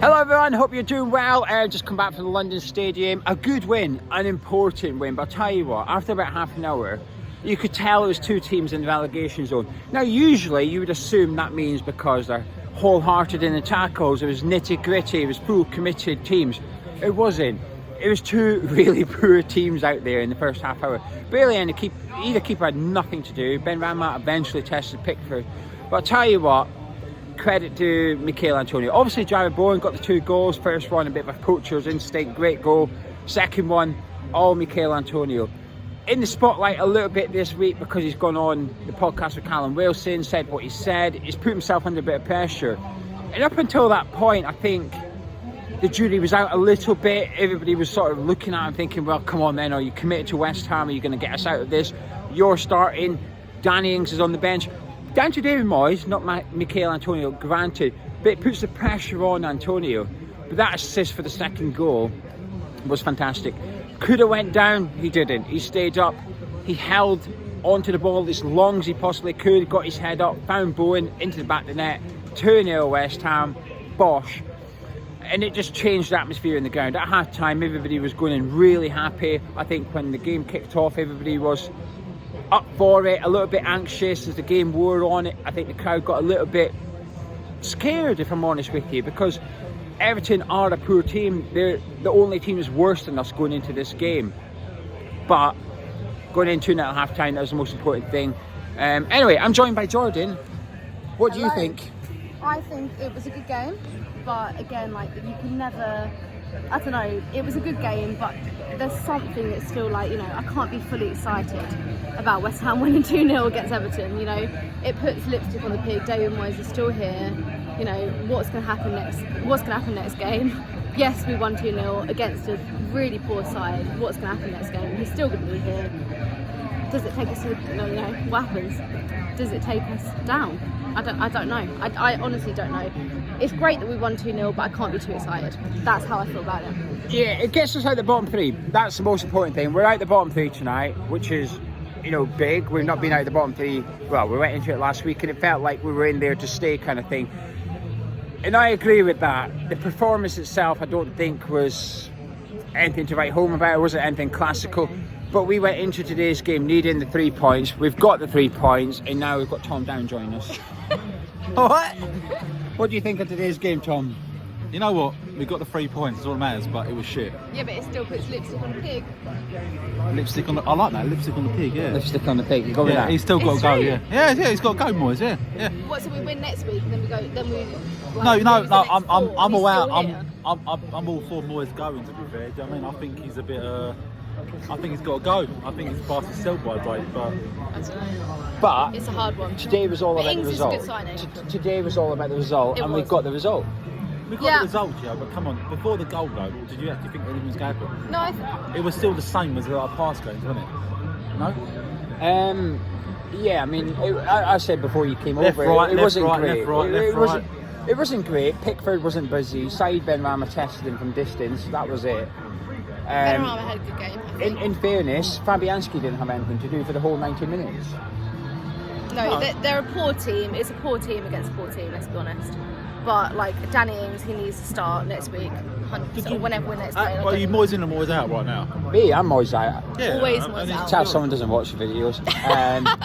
Hello everyone, hope you're doing well. Just come back from the London Stadium. A good win, an important win, but I'll tell you what, after about half an hour, you could tell it was two teams in the relegation zone. Now usually you would assume that means because they're wholehearted in the tackles, it was nitty gritty, it was full committed teams. It wasn't. It was two really poor teams out there in the first half hour. Barely any either keeper had nothing to do. Ben Rama eventually tested Pickford. But I'll tell you what, credit to Mikel Antonio. Obviously, Jared Bowen got the 2 goals. First one, a bit of a poacher's instinct, great goal. Second one, all Mikel Antonio. In the spotlight a little bit this week because he's gone on the podcast with Callum Wilson, said what he said. He's put himself under a bit of pressure. And up until that point, I think the jury was out a little bit. Everybody was sort of looking at him thinking, well, come on then, are you committed to West Ham? Are you going to get us out of this? You're starting. Danny Ings is on the bench. Down to David Moyes, not Mikel Antonio, granted, but it puts the pressure on Antonio. But that assist for the second goal was fantastic. Could have went down, he didn't. He stayed up, he held onto the ball as long as he possibly could, got his head up, found Bowen into the back of the net, 2-0 West Ham, bosh. And it just changed the atmosphere in the ground. At half time, everybody was going in really happy. I think when the game kicked off, everybody was up for it, a little bit anxious as the game wore on. I think the crowd got a little bit scared, if I'm honest with you, because Everton are a poor team. They're the only team that's worse than us going into this game. But going into it at half time, that was the most important thing. Anyway, I'm joined by Jordan. What do you think? I think it was a good game, but again, like, you can never, I don't know, it was a good game, but there's something that's still like, you know, I can't be fully excited about West Ham winning 2-0 against Everton. You know, it puts lipstick on the pig. David Moyes is still here. You know, what's going to happen next game? Yes, we won 2-0 against a really poor side. What's going to happen next game? He's still going to be here. Does it take us to, you know, what happens? Does it take us down? I don't know. I honestly don't know. It's great that we won 2-0, but I can't be too excited. That's how I feel about it. Yeah, it gets us out the bottom 3. That's the most important thing. We're out the bottom 3 tonight, which is, you know, big. We've not been out the bottom 3. Well, we went into it last week and it felt like we were in there to stay kind of thing. And I agree with that. The performance itself, I don't think was anything to write home about. It wasn't anything classical. But we went into today's game needing the 3 points. We've got the 3 points, and now we've got Tom Down joining us. What? What do you think of today's game, Tom? You know what? We got the 3 points, it's all that matters, but it was shit. Yeah, but it still puts lipstick on the pig. Lipstick on the... I like that, lipstick on the pig, yeah. Lipstick on the pig, you go with that? He's still got to go, yeah. Yeah, he's got to go, Moyes, yeah. What, so we win next week, and then we go, No, I'm all out. I'm all for Moyes going, to be fair. Do you know what I mean? I think he's a bit... I think he's got to go. I think he's past his sell-by date, but... I don't know. But it's a hard one. Today was all about the result. Is a good signing. Today was all about the result, and we got the result. We got the result, yeah, but come on, before the goal though, did you actually think anything was going to happen? No, it was still the same as our past games, wasn't it? No? Yeah, I mean, I said before you came over, it wasn't great. It wasn't great. Pickford wasn't busy. Said Ben Rama tested him from distance. That was it. Ben Rama had a good game. In fairness, Fabianski didn't have anything to do for the whole 90 minutes. No, they're a poor team. It's a poor team against a poor team, let's be honest. But, like, Danny Ings, he needs to start next week, 100%, or whenever we're next play. Are you Moyes in and Moyes out right now? Me, I'm Moyes out. Yeah, always Moyes out. Tell someone doesn't watch the videos.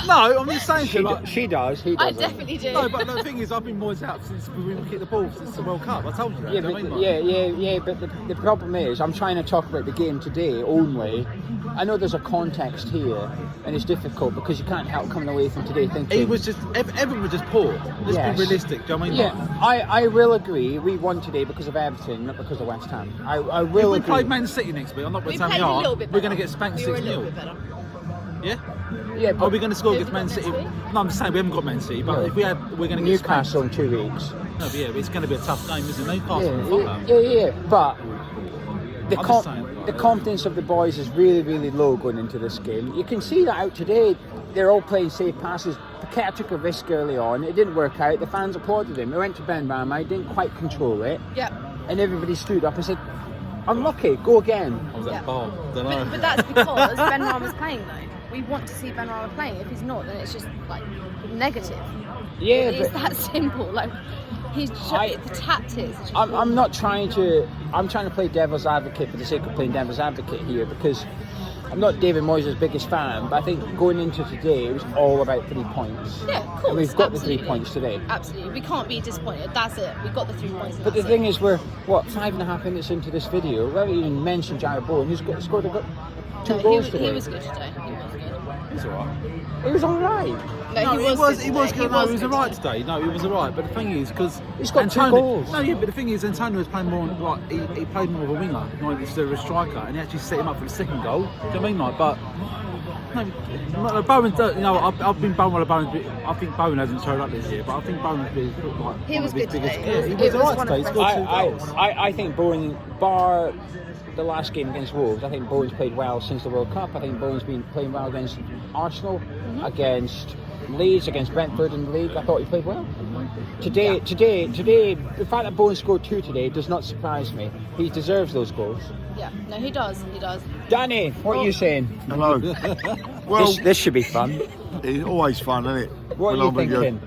No, I'm just saying. She does, he doesn't. I definitely do. No, but the thing is, I've been Moyes out since we kicked the ball, since the World Cup. I told you that. Yeah, but the problem is, I'm trying to talk about the game today only. I know there's a context here, and it's difficult because you can't help coming away from today thinking... Everyone was just poor. Let's be realistic, do you know what I mean? Yeah, I will agree, we won today because of Everton, not because of West Ham. I will agree. If we played Man City next week, I'm not going to say we are, we're going to get spanked 6-0. Yeah? Yeah, but are we going to score against Man City? No, I'm just saying we haven't got Man City, but if we had, we're going to get Newcastle in 2 weeks. No, but it's going to be a tough game, isn't it? Newcastle. Yeah, but the confidence of the boys is really, really low going into this game. You can see that out today. They're all playing safe passes. Paqueta took a risk early on. It didn't work out. The fans applauded him. He went to Ben Rama. He didn't quite control it. Yeah. And everybody stood up and said, unlucky, go again. I was at bar. Don't know. But that's because Ben Rama's playing though. We want to see Ben Rama playing. If he's not, then it's just like negative. Yeah, it's that simple. Like, He's just, the tactics. Just I'm not trying to. I'm trying to play devil's advocate for the sake of playing devil's advocate here because I'm not David Moyes' biggest fan, but I think going into today it was all about 3 points. Yeah, of course. And we've got absolutely. the 3 points today. Absolutely, we can't be disappointed. That's it. We got the 3 points. But the thing is, we're 5.5 minutes into this video. We haven't even mentioned Jared Bowen, who's scored two goals today. He was good today. He was good. He's alright. He was all right. No, He was alright today. No, he was alright. But the thing is, because He's got 2 goals. No, yeah, but the thing is, Antonio was playing more. Like he played more of a winger, not instead of a striker, and he actually set him up for the second goal. Do you know what I mean? Like, but no, Bowen's. You know, I've been Bowen with Bowen. I think Bowen hasn't showed up this year, but I think Bowen's been like He was one of his good biggest. today. Yeah, he It was was alright one today. He of scored 2 goals. I think Bowen, bar the last game against Wolves, I think Bowen's played well since the World Cup. I think Bowen's been playing well against Arsenal, against Leeds, against Brentford in the league. I thought he played well. Today, the fact that Bowen scored 2 today does not surprise me. He deserves those goals. Yeah, no, he does. He does. Danny, what are you saying? Hello. Well, This should be fun. it's always fun, isn't it? What When are you I'm with thinking?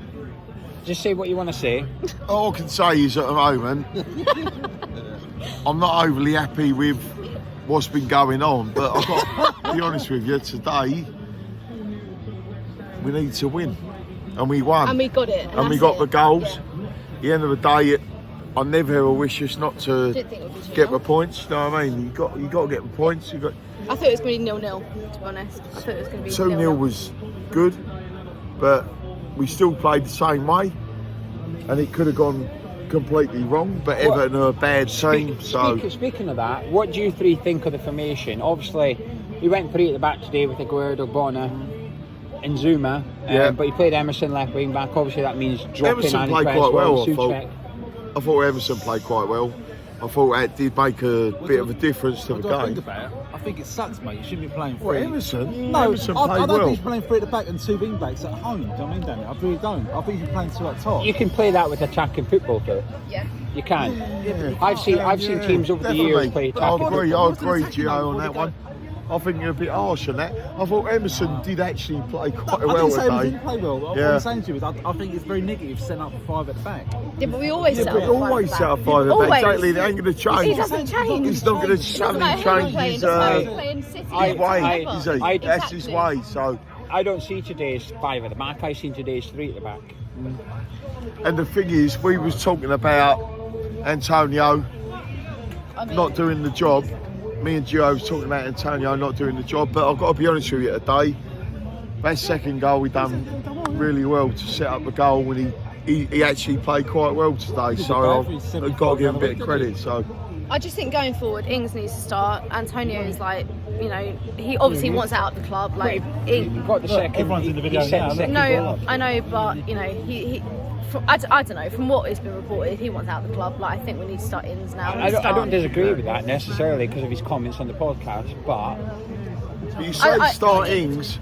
Just say what you want to say. All I can say is at the moment, I'm not overly happy with what's been going on, but I've got to be honest with you, today we need to win. And we won. And we got it. And we got the goals. At the end of the day, I never ever wish us not to Didn't think it would be 2-0. get the points. You know what I mean? You got to get the points. You got I thought it was going to be 0-0, to be honest. I thought it was going to be 2-0 0-0. was good, but we still played the same way, and it could have gone completely wrong. But What- Everton are a bad team, so Speaking of that, what do you three think of the formation? Obviously, he went 3 at the back today with Aguero, Bona and Zuma, Yeah. but he played Emerson left wing back. Obviously, that means dropping Emerson Andy played quite Creswell, well, I thought. Souček. I thought Everton played quite well. I thought that did make a bit of a difference to What the do I think game. about it? I think it sucks, mate. You shouldn't be playing Well, 3. Emerson, No, Emerson I played don't think well. he's playing 3 at the back and 2 wing backs at home. Do you know what I mean, Danny? I really don't. I think he's playing 2 at top. You can play that with attacking football, though. Yeah. You can. Yeah. I've seen Yeah, teams over the years definitely. play I attacking agree, football. I agree, Gio, on that one. I think you're a bit harsh on that. I thought Emerson did actually play quite I well didn't say he today. didn't play well. What Yeah. I'm saying to you is I think it's very negative setting up 5 at the back. Yeah, but we always Yeah, set but up he always set up 5 at the back. Always. Exactly, they ain't going to He change. doesn't change. He's not going to Doesn't matter suddenly who we're change playing, his doesn't matter if we're playing City, way, whatever. is he? I- That's his way, so... I don't see today's 5 at the back. I seen today's 3 at the back. And the thing is, we was talking about Antonio I mean, not doing the job. Me and Gio was talking about Antonio not doing the job, but I've got to be honest with you today, that second goal we done really well to set up the goal, and he actually played quite well today, so I've got to give him a bit of credit. So I just think going forward, Ings needs to start. Antonio is like, you know, he obviously wants out of the club. Like, You've got the second. everyone's in the video he set now, the second no, goal up. I know, but you know, he I don't know. From what has been reported, he wants out of the club. Like, I think we need to start Ings now. I don't disagree with that necessarily because of his comments on the podcast, but you say I- start Ings,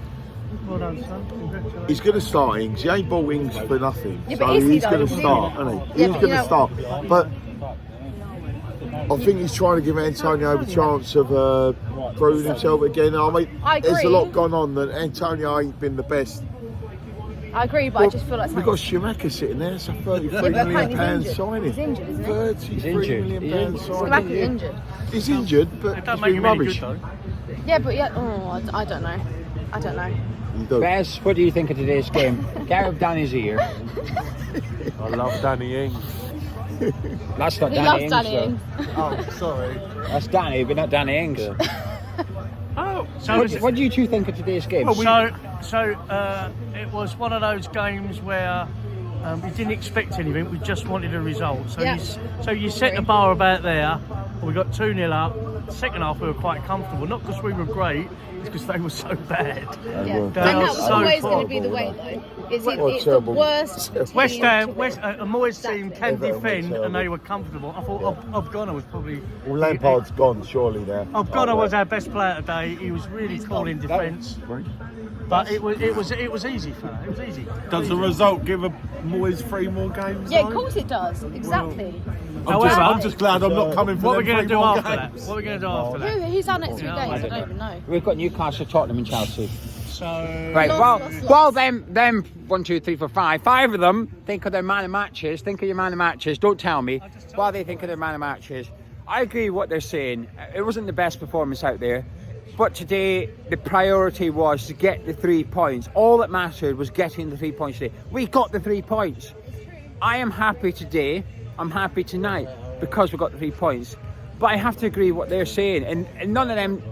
he's going to start Ings. He ain't bought Ings for nothing, Yeah, but so is he he's though? going to Is he? start, isn't he? Yeah, He's but going you to know- start, but I think he's trying to give Antonio the chance of proving himself again. I mean, I there's a agree. lot gone on that Antonio ain't been the best. I agree, but I just feel like We've got Schumacher sitting there. It's a 33 Yeah, but million apparently pound he's injured. signing. He's injured, isn't he? 33 injured. million He's pound injured. signing. Schumacher's injured. He's injured, but he's been rubbish. Yeah, but yeah, oh, I don't know. I don't know. You do. Bez, what do you think of today's game? Get out of Danny's ear. I love Danny Ings. That's not He Danny loves Ings, Danny though. Ings. Oh, sorry. That's Danny, but not Danny Ings. Oh, so What do you two think of today's game? it was one of those games where we didn't expect anything. We just wanted a result. So Yeah. you set the bar about there. We got 2-0 up. Second half we were quite comfortable, not because we were great, it's because they were so bad. Yeah. were. And They that are was so always going to be the horrible. way, though. It's the terrible. worst team West Ham, to win. a Moyes team can Everton were defend and they terrible. were comfortable. I thought Obgona was probably. Well, Lampard's gone, surely now. Obgona was our best player today. He was really cool in defence, but it was easy for him. It was easy. Does the result give a Moyes 3 more games? Yeah, though? of course it does. Exactly. I'm just glad I'm not coming for What are we them going to 3 do more after that? games. What are we going to do after that? Who's our next 3 Yeah, games? I don't even know. We've got Newcastle, Tottenham and Chelsea. So Right, Lots. well, them 1, 2, 3, 4, 5 of them think of their man of matches. Think of your man of matches. Don't tell me while they think of their man of matches. I agree with what they're saying. It wasn't the best performance out there, but today the priority was to get the 3 points. All that mattered was getting the 3 points today. We got the 3 points. I am happy today. I'm happy tonight because we got the 3 points. But I have to agree with what they're saying, and none of them.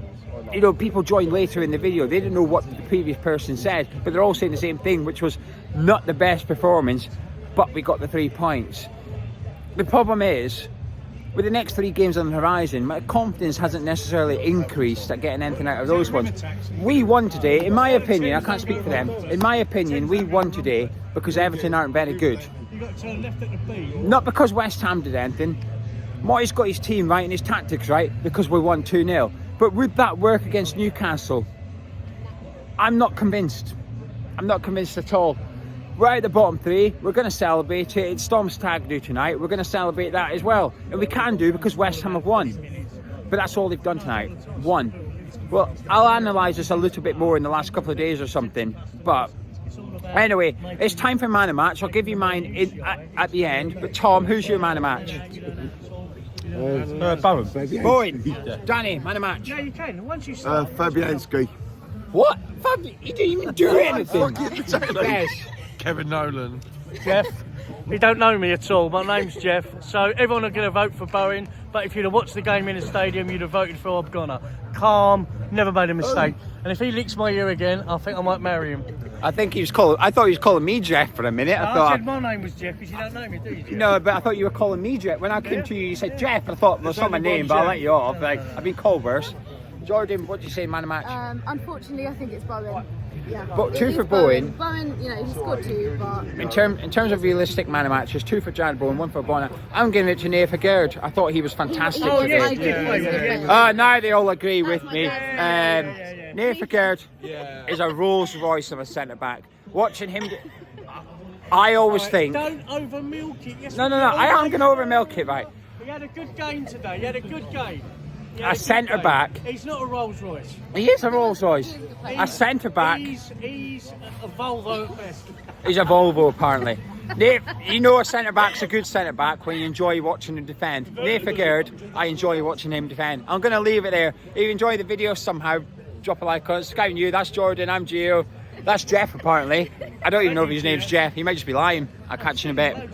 You know, people joined later in the video. They didn't know what the previous person said, but they're all saying the same thing, which was not the best performance, but we got the 3 points. The problem is, with the next 3 games on the horizon, my confidence hasn't necessarily increased at getting anything out of those ones. We won today, in my opinion. I can't speak for them. In my opinion, we won today because Everton aren't very good. Not because West Ham did anything. Moyes got his team right and his tactics right because we won 2-0. But would that work against Newcastle? I'm not convinced. I'm not convinced at all. We're at the bottom 3. We're going to celebrate it. It's Storm Stag do tonight. We're going to celebrate that as well. And we can do because West Ham have won. But that's all they've done tonight. Won. Well, I'll analyse this a little bit more in the last couple of days or something. But anyway, it's time for man of match. I'll give you mine at the end. But Tom, who's your man of match? Bowen. Danny, man of match. yeah, you can. Once you start, Fabianski. What? He didn't even do anything. Yes. Kevin Nolan. Jeff. You don't know me at all. My name's Jeff. So everyone are going to vote for Bowen. But if you'd have watched the game in the stadium, you'd have voted for Obgonna. Calm, never made a mistake. And if he licks my ear again, I think I might marry him. I thought he was calling me Jeff for a minute. I said my name was Jeff because you don't know me, do you, Jeff? No, but I thought you were calling me Jeff. When I came to you, you said Jeff. I thought, well, it's not my name, but I'll let you off. Like, I've been called worse. Jordan, what do you say, man of match? Unfortunately, I think it's Bowen. Yeah. But 2 It for is Bowen. Bowen, you know, he scored 2, but In terms of realistic man of matches, 2 for Jared Bowen, 1 for Bonner. I'm giving it to Nathan Gerd. I thought he was fantastic Oh, today. yeah, he did play well. Now they all agree with That's me. my dad. Nathan Gerd is a Rolls Royce of a centre back. Watching him, I always think. Don't over milk it. Yes, No. I am going to over milk it, right? He had a good game today. He had a good game. A centre back. He's not a Rolls Royce. He is a Rolls Royce. A centre back. He's a Volvo at best. He's a Volvo, apparently. You know a centre back's a good centre back when you enjoy watching him defend. Nathan Gerd, I enjoy watching him defend. I'm going to leave it there. If you enjoy the video somehow, drop a like on it. Scouting you, that's Jordan, I'm Gio. That's Jeff, apparently. I don't even know if his name's Jeff. He might just be lying. I'll catch you in a bit.